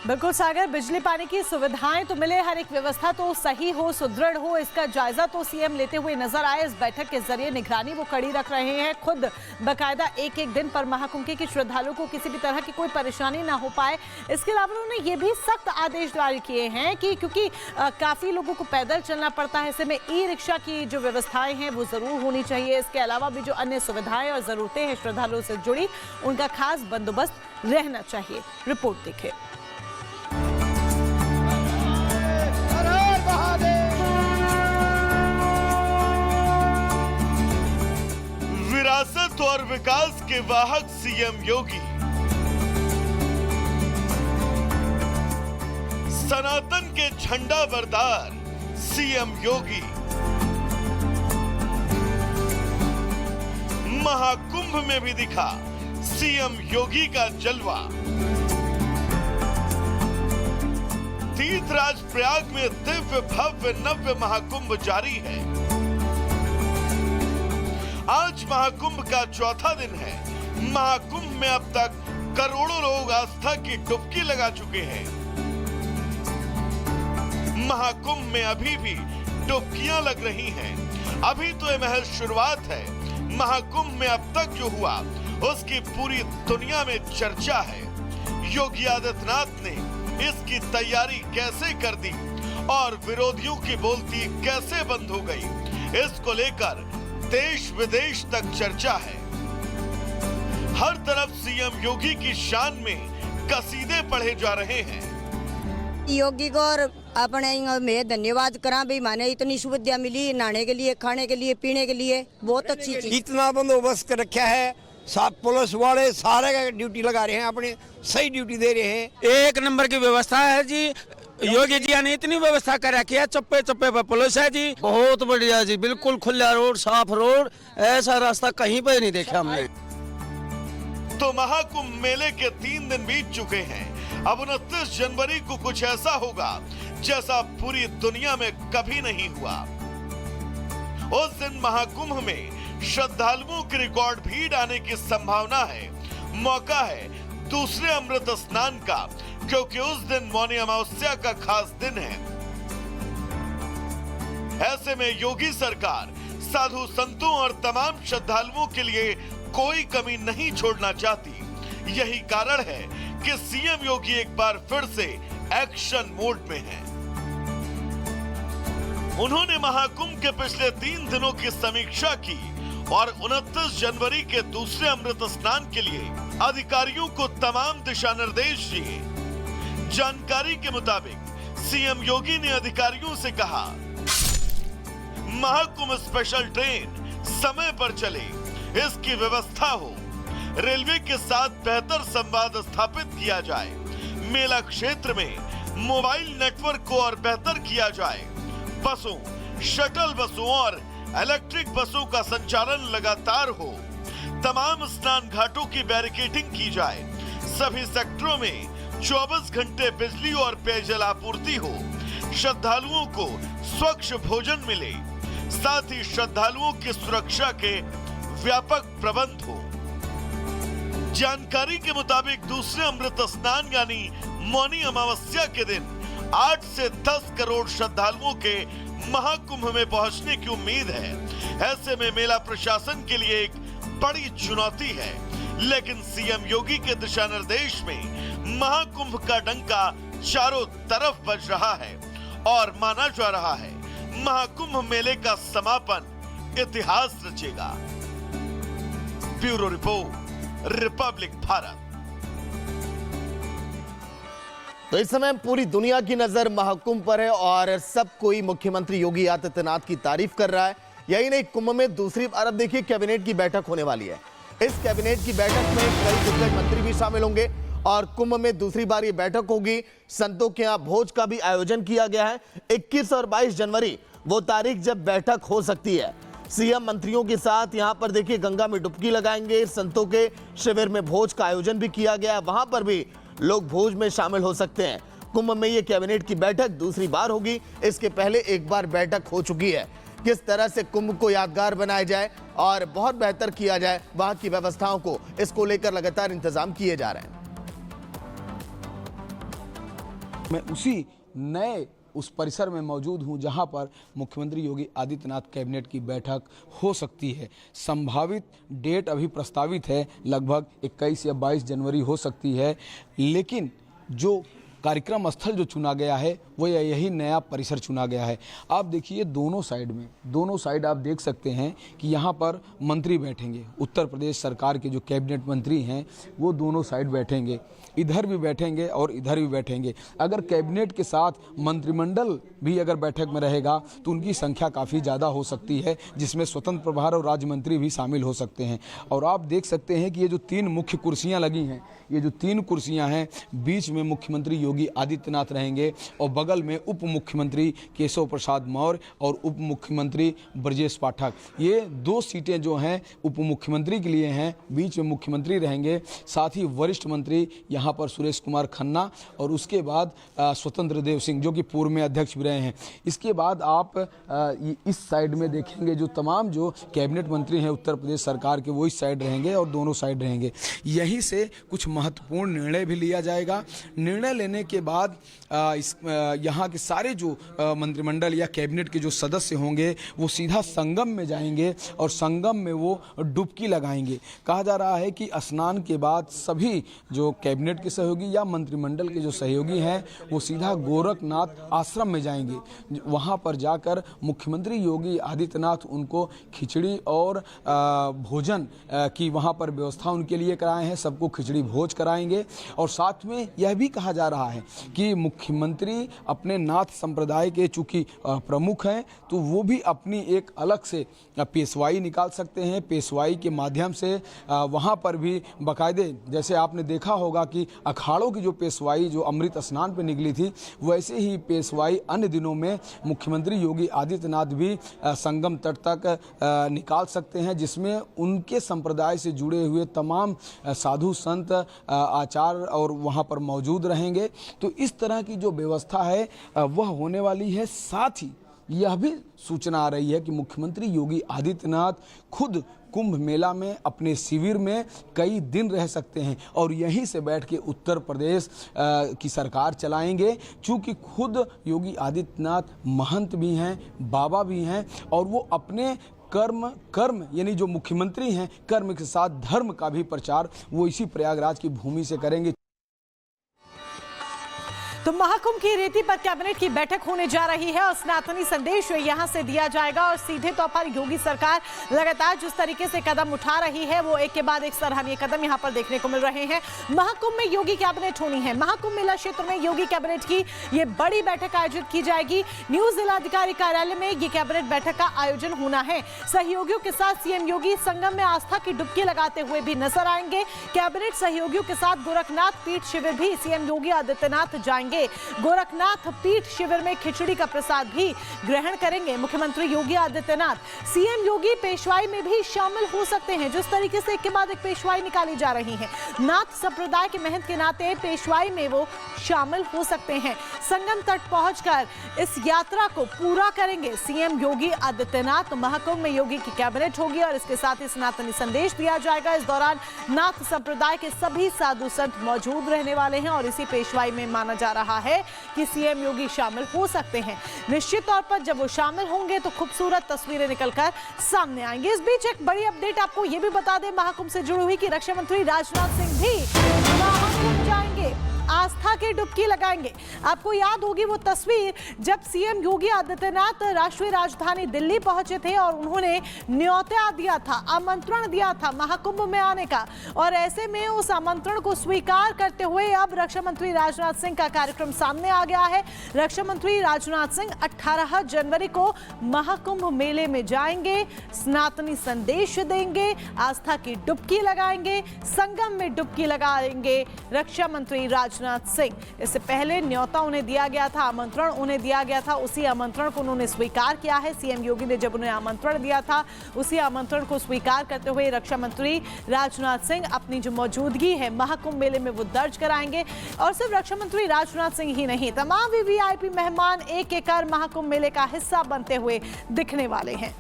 बिल्कुल सागर, बिजली पानी की सुविधाएं तो मिले, हर एक व्यवस्था तो सही हो, सुदृढ़ हो, इसका जायजा तो सीएम लेते हुए नजर आए। इस बैठक के जरिए निगरानी वो कड़ी रख रहे हैं, खुद बकायदा एक एक दिन पर महाकुंभ के श्रद्धालुओं को किसी भी तरह की कोई परेशानी ना हो पाए। इसके अलावा उन्होंने ये भी सख्त आदेश जारी किए हैं कि क्योंकि काफी लोगों को पैदल चलना पड़ता है, ऐसे में ई रिक्शा की जो व्यवस्थाएं हैं वो जरूर होनी चाहिए। इसके अलावा भी जो अन्य सुविधाएं और जरूरतें हैं श्रद्धालुओं से जुड़ी, उनका खास बंदोबस्त रहना चाहिए। रिपोर्ट देखिए। विरासत और विकास के वाहक सीएम योगी, सनातन के झंडा बरदार सीएम योगी, महाकुंभ में भी दिखा सीएम योगी का जलवा। तीर्थराज प्रयाग में दिव्य भव्य नव्य महाकुंभ जारी है। आज महाकुंभ का चौथा दिन है। महाकुंभ में अब तक करोड़ों लोग आस्था की डुबकी लगा चुके हैं। महाकुंभ में अभी भी डुबकियां लग रही हैं। अभी तो ये महज शुरुआत है। महाकुंभ में अब तक जो हुआ उसकी पूरी दुनिया में चर्चा है। योगी आदित्यनाथ ने इसकी तैयारी कैसे कर दी और विरोधियों की बोलती कैसे बंद हो गई, इसको लेकर देश विदेश तक चर्चा है। हर तरफ सीएम योगी की शान में कसीदे पढ़े जा रहे हैं। योगी को अपने मैं धन्यवाद करा भाई, माने इतनी सुविधा मिली, नहाने के लिए, खाने के लिए, पीने के लिए, बहुत अच्छी चीज। इतना बंदोबस्त कर रखा है, सब पुलिस वाले सारे का ड्यूटी लगा रहे हैं, अपने सही ड्यूटी दे रहे हैं। एक नंबर की व्यवस्था है जी। योगी जी ने इतनी व्यवस्था कर रखी है, चप्पे चप्पे पर पुलिस है जी। बहुत बढ़िया जी, बिल्कुल खुला रोड, साफ रोड, ऐसा रास्ता कहीं पर नहीं देखा हमने। तो महाकुंभ मेले के 3 दिन बीत चुके हैं। अब 29 जनवरी को कुछ ऐसा होगा जैसा पूरी दुनिया में कभी नहीं हुआ। उस दिन महाकुंभ में श्रद्धालुओं की रिकॉर्ड भीड़ आने की संभावना है। मौका है दूसरे अमृत स्नान का, क्योंकि उस दिन मौनी अमावस्या का खास दिन है। ऐसे में योगी सरकार साधु संतों और तमाम श्रद्धालुओं के लिए कोई कमी नहीं छोड़ना चाहती। यही कारण है कि सीएम योगी एक बार फिर से एक्शन मोड में हैं। उन्होंने महाकुंभ के पिछले 3 दिनों की समीक्षा की और 29 जनवरी के दूसरे अमृत स्नान के लिए अधिकारियों को तमाम दिशा निर्देश दिए। जानकारी के मुताबिक सीएम योगी ने अधिकारियों से कहा, महाकुंभ स्पेशल ट्रेन समय पर चले, इसकी व्यवस्था हो। रेलवे के साथ बेहतर संवाद स्थापित किया जाए। मेला क्षेत्र में मोबाइल नेटवर्क को और बेहतर किया जाए। बसों, शटल बसों और इलेक्ट्रिक बसों का संचालन लगातार हो। तमाम स्नान घाटों की बैरिकेडिंग की जाए। सभी सेक्टरों में 24 घंटे बिजली और पेयजल आपूर्ति हो। श्रद्धालुओं को स्वच्छ भोजन मिले। साथ ही श्रद्धालुओं की सुरक्षा के व्यापक प्रबंध हो। जानकारी के मुताबिक दूसरे अमृत स्नान यानी मौनी अमावस्या के दिन 8 से 10 करोड़ श्रद्धालुओं के महाकुंभ में पहुंचने की उम्मीद है। ऐसे में मेला प्रशासन के लिए एक बड़ी चुनौती है, लेकिन सीएम योगी के दिशा निर्देश में महाकुंभ का डंका चारों तरफ बज रहा है और माना जा रहा है महाकुंभ मेले का समापन इतिहास रचेगा। Bureau report, Republic Bharat. तो इस समय पूरी दुनिया की नजर महाकुंभ पर है और सब कोई मुख्यमंत्री योगी आदित्यनाथ की तारीफ कर रहा है। यही नहीं, कुंभ में दूसरी बार अब देखिए कैबिनेट की बैठक होने वाली है। इस कैबिनेट की बैठक में कई दिग्गज मंत्री भी शामिल होंगे और कुंभ में दूसरी बार ये बैठक होगी। संतों के यहाँ भोज का भी आयोजन किया गया है। 21 और 22 जनवरी वो तारीख जब बैठक हो सकती है। सीएम मंत्रियों के साथ यहाँ पर देखिए गंगा में डुबकी लगाएंगे। संतों के शिविर में भोज का आयोजन भी किया गया है, वहां पर भी लोग भोज में शामिल हो सकते हैं। कुंभ में ये कैबिनेट की बैठक दूसरी बार होगी। इसके पहले एक बार बैठक हो चुकी है। किस तरह से कुंभ को यादगार बनाया जाए और बहुत बेहतर किया जाए, वहां की व्यवस्थाओं को, इसको लेकर लगातार इंतजाम किए जा रहे हैं। मैं उसी नए उस परिसर में मौजूद हूं जहां पर मुख्यमंत्री योगी आदित्यनाथ कैबिनेट की बैठक हो सकती है। संभावित डेट अभी प्रस्तावित है, लगभग 21 या 22 जनवरी हो सकती है, लेकिन जो कार्यक्रम स्थल जो चुना गया है वो यही नया परिसर चुना गया है। आप देखिए दोनों साइड आप देख सकते हैं कि यहाँ पर मंत्री बैठेंगे। उत्तर प्रदेश सरकार के जो कैबिनेट मंत्री हैं वो दोनों साइड बैठेंगे, इधर भी बैठेंगे और इधर भी बैठेंगे। अगर कैबिनेट के साथ मंत्रिमंडल भी अगर बैठक में रहेगा तो उनकी संख्या काफ़ी ज़्यादा हो सकती है, जिसमें स्वतंत्र प्रभार और राज्य मंत्री भी शामिल हो सकते हैं। और आप देख सकते हैं कि ये जो 3 मुख्य कुर्सियाँ लगी हैं, ये जो 3 कुर्सियाँ हैं, बीच में मुख्यमंत्री योगी आदित्यनाथ रहेंगे और बगल में उप मुख्यमंत्री केशव प्रसाद मौर्य और उप मुख्यमंत्री ब्रजेश पाठक। ये 2 सीटें जो हैं उप मुख्यमंत्री के लिए हैं, बीच में मुख्यमंत्री रहेंगे, साथ ही वरिष्ठ मंत्री यहाँ पर सुरेश कुमार खन्ना और उसके बाद स्वतंत्र देव सिंह जो कि पूर्व में अध्यक्ष भी रहे हैं। इसके बाद आप इस साइड में देखेंगे जो तमाम जो कैबिनेट मंत्री हैं उत्तर प्रदेश सरकार के वो इस साइड रहेंगे और दोनों साइड रहेंगे। यहीं से कुछ महत्वपूर्ण निर्णय भी लिया जाएगा। निर्णय लेने के बाद यहाँ के सारे जो मंत्रिमंडल या कैबिनेट के जो सदस्य होंगे वो सीधा संगम में जाएंगे और संगम में वो डुबकी लगाएंगे। कहा जा रहा है कि स्नान के बाद सभी जो कैबिनेट के सहयोगी या मंत्रिमंडल के जो सहयोगी हैं वो सीधा गोरखनाथ आश्रम में जाएंगे। वहाँ पर जाकर मुख्यमंत्री योगी आदित्यनाथ उनको खिचड़ी और भोजन की वहाँ पर व्यवस्था उनके लिए कराए हैं, सबको खिचड़ी भोज कराएंगे। और साथ में यह भी कहा जा रहा है कि मुख्यमंत्री अपने नाथ संप्रदाय के चूंकि प्रमुख हैं तो वो भी अपनी एक अलग से पेशवाई निकाल सकते हैं। पेशवाई के माध्यम से वहाँ पर भी बाकायदे, जैसे आपने देखा होगा कि अखाड़ों की जो पेशवाई जो अमृत स्नान पे निकली थी, वैसे ही पेशवाई अन्य दिनों में मुख्यमंत्री योगी आदित्यनाथ भी संगम तट तक निकाल सकते हैं, जिसमें उनके संप्रदाय से जुड़े हुए तमाम साधु संत आचार्य और वहाँ पर मौजूद रहेंगे। तो इस तरह की जो व्यवस्था है वह होने वाली है। साथ ही यह भी सूचना आ रही है कि मुख्यमंत्री योगी आदित्यनाथ खुद कुंभ मेला में अपने शिविर में कई दिन रह सकते हैं और यहीं से बैठ के उत्तर प्रदेश की सरकार चलाएंगे। चूँकि खुद योगी आदित्यनाथ महंत भी हैं, बाबा भी हैं और वो अपने कर्म यानी जो मुख्यमंत्री हैं, कर्म के साथ धर्म का भी प्रचार वो इसी प्रयागराज की भूमि से करेंगे। तो महाकुंभ की रेती पर कैबिनेट की बैठक होने जा रही है और सनातनी संदेश यहां से दिया जाएगा। और सीधे तौर पर योगी सरकार लगातार जिस तरीके से कदम उठा रही है वो एक के बाद एक सराहनीय कदम यहां पर देखने को मिल रहे हैं। महाकुंभ में योगी कैबिनेट होनी है। महाकुंभ मेला क्षेत्र में योगी कैबिनेट की ये बड़ी बैठक आयोजित की जाएगी। न्यू जिलाधिकारी कार्यालय में ये कैबिनेट बैठक का आयोजन होना है। सहयोगियों के साथ सीएम योगी संगम में आस्था की डुबकी लगाते हुए भी नजर आएंगे। कैबिनेट सहयोगियों के साथ गोरखनाथ पीठ शिविर भी सीएम योगी आदित्यनाथ जाएंगे। गोरखनाथ पीठ शिविर में खिचड़ी का प्रसाद भी ग्रहण करेंगे मुख्यमंत्री योगी आदित्यनाथ। सीएम योगी पेशवाई में भी शामिल हो सकते हैं। जिस तरीके से एक के बाद एक पेशवाई निकाली जा रही है, नाथ संप्रदाय के महंत के नाते पेशवाई में वो शामिल हो सकते हैं। संगम तट पहुंचकर इस यात्रा को पूरा करेंगे सीएम योगी आदित्यनाथ। महाकुंभ में योगी की कैबिनेट होगी और इसके साथ ही सनातनी संदेश दिया जाएगा। इस दौरान नाथ संप्रदाय के सभी साधु संत मौजूद रहने वाले हैं और इसी पेशवाई में माना जा रहा है कि सीएम योगी शामिल हो सकते हैं। निश्चित तौर पर जब वो शामिल होंगे तो खूबसूरत तस्वीरें निकलकर सामने आएंगी। इस बीच एक बड़ी अपडेट आपको यह भी बता दें महाकुंभ से जुड़ी हुई कि रक्षा मंत्री राजनाथ सिंह भी महाकुंभ जाएंगे, आस्था की डुबकी लगाएंगे। आपको याद होगी वो तस्वीर जब सीएम योगी आदित्यनाथ राष्ट्रीय राजधानी दिल्ली पहुंचे थे और उन्होंने न्योता दिया था, आमंत्रण दिया था महाकुंभ में आने का। और ऐसे में उस आमंत्रण को स्वीकार करते हुए अब रक्षा मंत्री राजनाथ सिंह का कार्यक्रम सामने आ गया है। रक्षा मंत्री राजनाथ सिंह 18 जनवरी को महाकुंभ मेले में जाएंगे, सनातनी संदेश देंगे, आस्था की डुबकी लगाएंगे, संगम में डुबकी लगाएंगे रक्षा मंत्री राजनाथ सिंह। इससे पहले न्योता उन्हें दिया गया था, आमंत्रण उन्हें दिया गया था, उसी आमंत्रण को उन्होंने स्वीकार किया है। सीएम योगी ने जब उन्हें आमंत्रण दिया था उसी आमंत्रण को स्वीकार करते हुए रक्षा मंत्री राजनाथ सिंह अपनी जो मौजूदगी है महाकुंभ मेले में वो दर्ज कराएंगे। और सिर्फ रक्षा मंत्री राजनाथ सिंह ही नहीं, तमाम वीवीआईपी मेहमान एक एक कर महाकुंभ मेले का हिस्सा बनते हुए दिखने वाले हैं।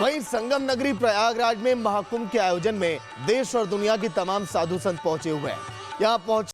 वहीं संगम नगरी प्रयागराज में महाकुंभ के आयोजन में देश और दुनिया की तमाम साधु संत पहुंचे हुए हैं। यहाँ पहुंचे